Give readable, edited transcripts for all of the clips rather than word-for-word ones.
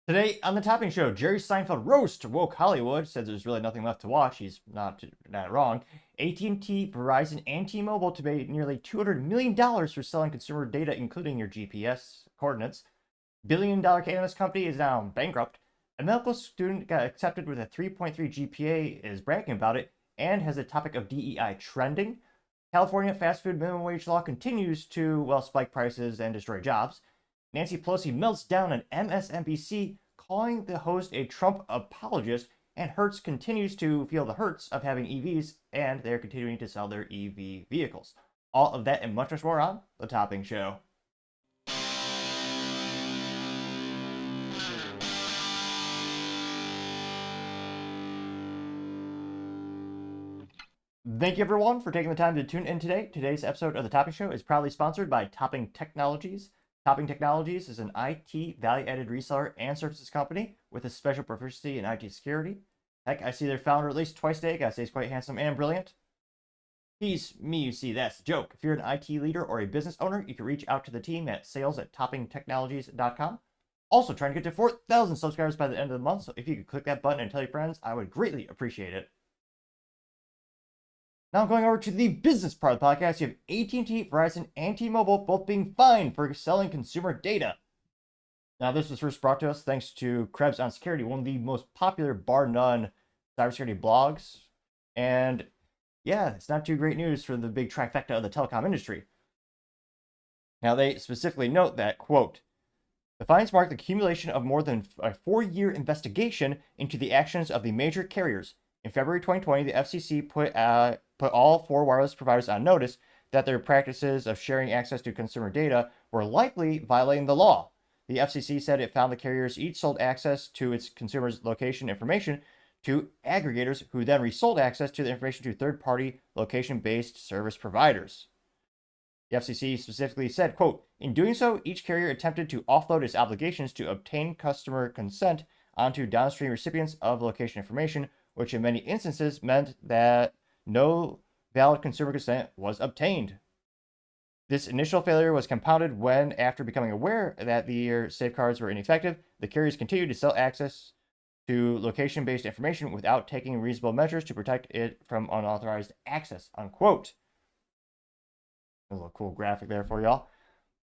Today on the Topping Show, Jerry Seinfeld roast woke Hollywood, says there's really nothing left to watch. He's not wrong. AT&T, Verizon, and T-Mobile to pay nearly $200 million for selling consumer data, including your GPS coordinates. Billion-dollar cannabis company is now bankrupt. A medical student got accepted with a 3.3 GPA, is bragging about it, and has the topic of DEI trending. California fast food minimum wage law continues to, well, spike prices and destroy jobs. Nancy Pelosi melts down on MSNBC, calling the host a Trump apologist, and Hertz continues to feel the hurts of having EVs, and they're continuing to sell their EV vehicles. All of that and much, much more on The Topping Show. Thank you, everyone, for taking the time to tune in today. Today's episode of The Topping Show is proudly sponsored by Topping Technologies. Topping Technologies is an IT value-added reseller and services company with a special proficiency in IT security. Heck, I see their founder at least twice a day. Gotta say he's quite handsome and brilliant. He's me, you see, that's the joke. If you're an IT leader or a business owner, you can reach out to the team at sales@toppingtechnologies.com. Also, trying to get to 4,000 subscribers by the end of the month, so if you could click that button and tell your friends, I would greatly appreciate it. Now going over to the business part of the podcast, you have AT&T, Verizon, and T-Mobile both being fined for selling consumer data. Now, this was first brought to us thanks to Krebs on Security, one of the most popular, bar none, cybersecurity blogs. And yeah, it's not too great news for the big trifecta of the telecom industry. Now, they specifically note that, quote, the fines mark the accumulation of more than a 4-year investigation into the actions of the major carriers. In February 2020, the FCC put all 4 wireless providers on notice that their practices of sharing access to consumer data were likely violating the law. The FCC said it found the carriers each sold access to its consumers' location information to aggregators who then resold access to the information to third-party location-based service providers. The FCC specifically said, quote, in doing so, each carrier attempted to offload its obligations to obtain customer consent onto downstream recipients of location information, which in many instances meant that no valid consumer consent was obtained. This initial failure was compounded when, after becoming aware that the safeguards were ineffective, the carriers continued to sell access to location-based information without taking reasonable measures to protect it from unauthorized access, unquote. A little cool graphic there for y'all.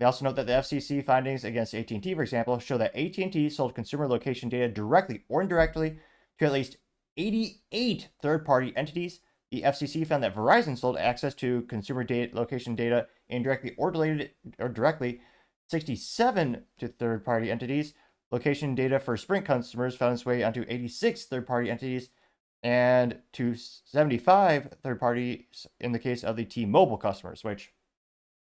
They also note that the FCC findings against AT&T, for example, show that AT&T sold consumer location data directly or indirectly to at least 88 third-party entities. The FCC found that Verizon sold access to consumer location data indirectly or directly 67 to third-party entities. Location data for Sprint customers found its way onto 86 third-party entities and to 75 third parties in the case of the T-Mobile customers, which,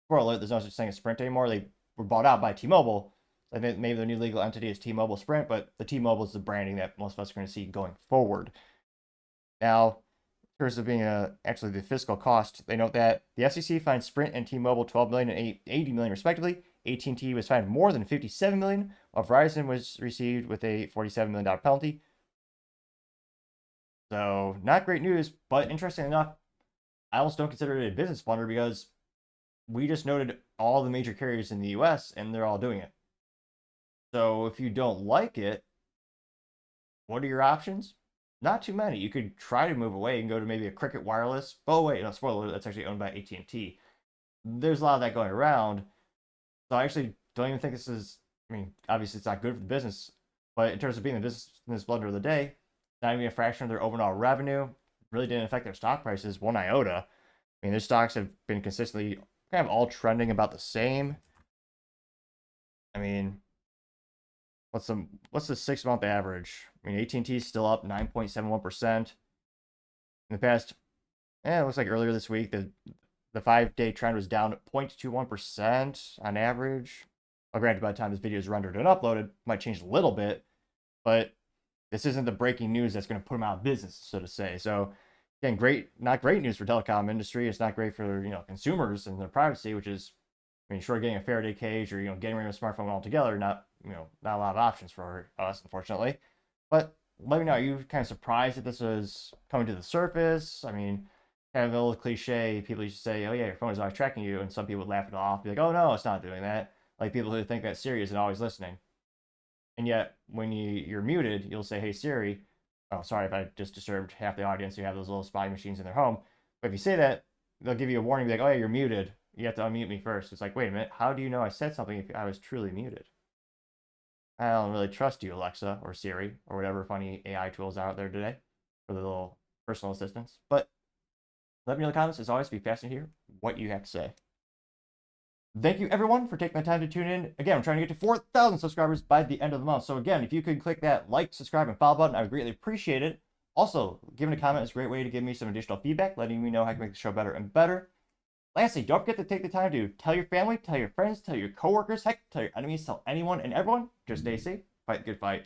spoiler alert, there's no such thing as Sprint anymore. They were bought out by T-Mobile. I think maybe the new legal entity is T-Mobile Sprint, but the T-Mobile is the branding that most of us are going to see going forward. Now, in terms of being actually the fiscal cost, they note that the FCC fined Sprint and T-Mobile $12 million and $80 million respectively. AT&T was fined more than $57 million, while Verizon was received with a $47 million penalty. So, not great news, but interesting enough, I almost don't consider it a business blunder because we just noted all the major carriers in the US and they're all doing it. So if you don't like it, what are your options? Not too many. You could try to move away and go to maybe a Cricket Wireless. Oh wait, no, spoiler, that's actually owned by AT&T. There's a lot of that going around. So I actually don't even think this is, I mean, obviously it's not good for the business, but in terms of being the business blunder of the day, not even a fraction of their overall revenue, really didn't affect their stock prices one iota. I mean, their stocks have been consistently kind of all trending about the same. I mean, what's the 6-month average? I mean, AT&T is still up 9.71%. In the past, it looks like earlier this week, the 5-day trend was down 0.21% on average. Well, granted, by the time this video is rendered and uploaded, it might change a little bit, but this isn't the breaking news that's going to put them out of business, so to say. So, again, not great news for telecom industry. It's not great for consumers and their privacy, which is, I mean, short of getting a Faraday cage or getting rid of a smartphone altogether, not a lot of options for us, unfortunately. But let me know, are you kind of surprised that this was coming to the surface? I mean, kind of a little cliche. People used to say, "Oh yeah, your phone is always tracking you," and some people would laugh it off, be like, "Oh no, it's not doing that." Like people who think that Siri isn't always listening. And yet, when you're muted, you'll say, "Hey Siri." Oh, sorry if I just disturbed half the audience who have those little spy machines in their home. But if you say that, they'll give you a warning, be like, "Oh yeah, you're muted. You have to unmute me first." It's like, wait a minute, how do you know I said something if I was truly muted? I don't really trust you, Alexa or Siri or whatever funny AI tools are out there today for the little personal assistants. But let me know in the comments. As always, be fascinated to hear what you have to say. Thank you, everyone, for taking the time to tune in. Again, I'm trying to get to 4,000 subscribers by the end of the month. So again, if you could click that like, subscribe, and follow button, I would greatly appreciate it. Also, giving a comment is a great way to give me some additional feedback, letting me know how I can make the show better and better. Lastly, don't forget to take the time to tell your family, tell your friends, tell your coworkers, heck, tell your enemies, tell anyone and everyone. Just stay safe, fight the good fight,